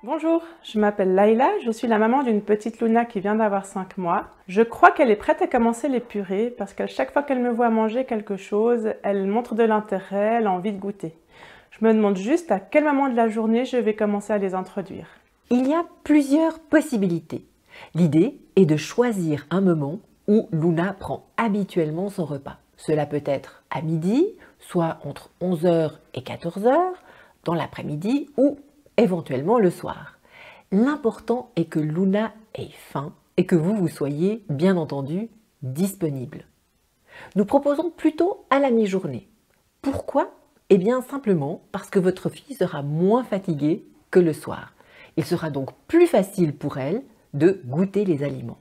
Bonjour, je m'appelle Laïla, je suis la maman d'une petite Luna qui vient d'avoir 5 mois. Je crois qu'elle est prête à commencer les purées parce qu'à chaque fois qu'elle me voit manger quelque chose, elle montre de l'intérêt, elle a envie de goûter. Je me demande juste à quel moment de la journée je vais commencer à les introduire. Il y a plusieurs possibilités. L'idée est de choisir un moment où Luna prend habituellement son repas. Cela peut être à midi, soit entre 11 h et 14 h, dans l'après-midi ou éventuellement le soir. L'important est que Luna ait faim et que vous soyez, bien entendu, disponible. Nous proposons plutôt à la mi-journée. Pourquoi? Eh bien simplement parce que votre fille sera moins fatiguée que le soir. Il sera donc plus facile pour elle de goûter les aliments.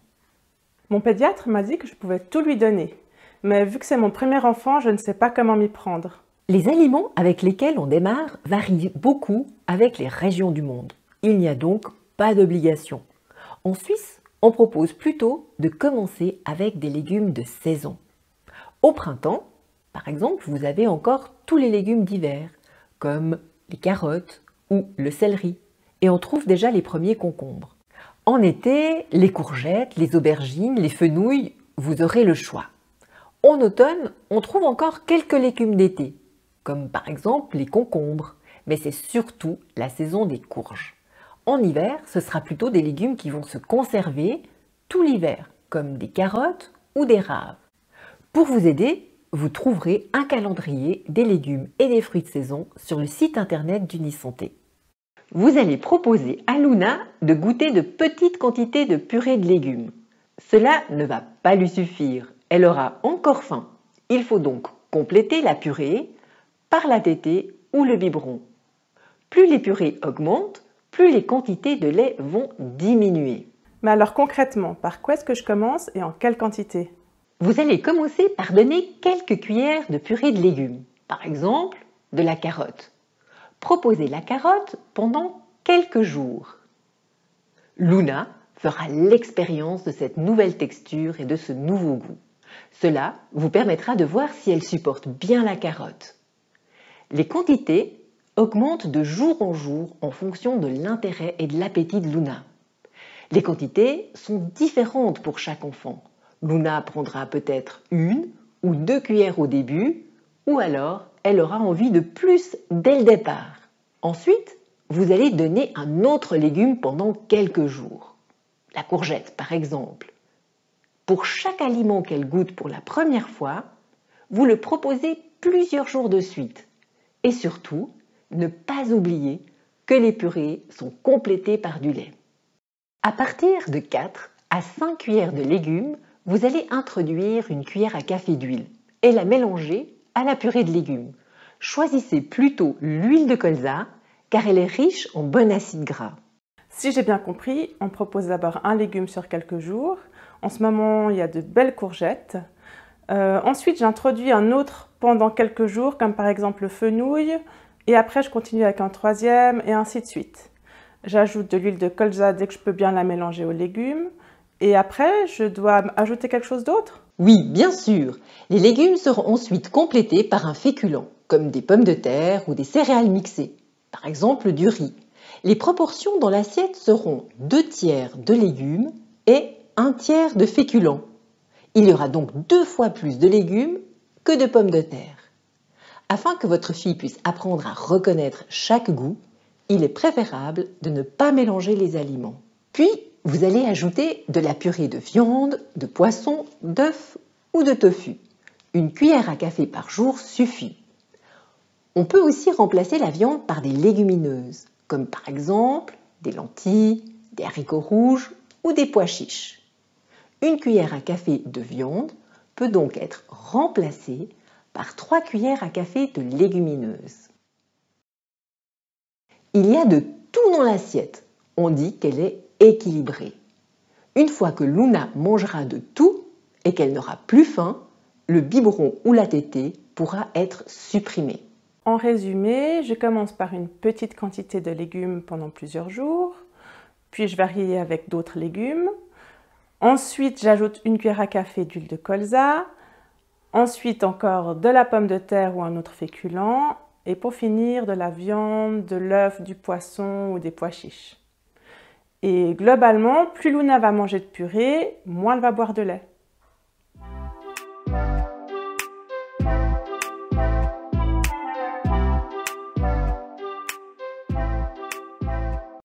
Mon pédiatre m'a dit que je pouvais tout lui donner, mais vu que c'est mon premier enfant, je ne sais pas comment m'y prendre. Les aliments avec lesquels on démarre varient beaucoup avec les régions du monde. Il n'y a donc pas d'obligation. En Suisse, on propose plutôt de commencer avec des légumes de saison. Au printemps, par exemple, vous avez encore tous les légumes d'hiver, comme les carottes ou le céleri, et on trouve déjà les premiers concombres. En été, les courgettes, les aubergines, les fenouils, vous aurez le choix. En automne, on trouve encore quelques légumes d'été, comme par exemple les concombres, mais c'est surtout la saison des courges. En hiver, ce sera plutôt des légumes qui vont se conserver tout l'hiver, comme des carottes ou des raves. Pour vous aider, vous trouverez un calendrier des légumes et des fruits de saison sur le site internet d'Unisanté. Vous allez proposer à Luna de goûter de petites quantités de purée de légumes. Cela ne va pas lui suffire, elle aura encore faim. Il faut donc compléter la purée par la tétée ou le biberon. Plus les purées augmentent, plus les quantités de lait vont diminuer. Mais alors concrètement, par quoi est-ce que je commence et en quelle quantité? Vous allez commencer par donner quelques cuillères de purée de légumes, par exemple de la carotte. Proposez la carotte pendant quelques jours. Luna fera l'expérience de cette nouvelle texture et de ce nouveau goût. Cela vous permettra de voir si elle supporte bien la carotte. Les quantités augmentent de jour en jour en fonction de l'intérêt et de l'appétit de Luna. Les quantités sont différentes pour chaque enfant. Luna prendra peut-être 1 ou 2 cuillères au début, ou alors elle aura envie de plus dès le départ. Ensuite, vous allez donner un autre légume pendant quelques jours. La courgette, par exemple. Pour chaque aliment qu'elle goûte pour la première fois, vous le proposez plusieurs jours de suite. Et surtout, ne pas oublier que les purées sont complétées par du lait. À partir de 4 à 5 cuillères de légumes, vous allez introduire une cuillère à café d'huile et la mélanger à la purée de légumes. Choisissez plutôt l'huile de colza car elle est riche en bon acide gras. Si j'ai bien compris, on propose d'abord un légume sur quelques jours. En ce moment, il y a de belles courgettes. Ensuite, j'introduis un autre pendant quelques jours, comme par exemple le fenouil. Et après, je continue avec un troisième et ainsi de suite. J'ajoute de l'huile de colza dès que je peux bien la mélanger aux légumes. Et après, je dois ajouter quelque chose d'autre? Oui, bien sûr. Les légumes seront ensuite complétés par un féculent, comme des pommes de terre ou des céréales mixées, par exemple du riz. Les proportions dans l'assiette seront 2 tiers de légumes et 1 tiers de féculents. Il y aura donc 2 fois plus de légumes que de pommes de terre. Afin que votre fille puisse apprendre à reconnaître chaque goût, il est préférable de ne pas mélanger les aliments. Puis, vous allez ajouter de la purée de viande, de poisson, d'œufs ou de tofu. Une cuillère à café par jour suffit. On peut aussi remplacer la viande par des légumineuses, comme par exemple des lentilles, des haricots rouges ou des pois chiches. Une cuillère à café de viande peut donc être remplacée par 3 cuillères à café de légumineuses. Il y a de tout dans l'assiette. On dit qu'elle est équilibrée. Une fois que Luna mangera de tout et qu'elle n'aura plus faim, le biberon ou la tétée pourra être supprimé. En résumé, je commence par une petite quantité de légumes pendant plusieurs jours, puis je varie avec d'autres légumes. Ensuite, j'ajoute une cuillère à café d'huile de colza, ensuite encore de la pomme de terre ou un autre féculent, et pour finir, de la viande, de l'œuf, du poisson ou des pois chiches. Et globalement, plus Luna va manger de purée, moins elle va boire de lait.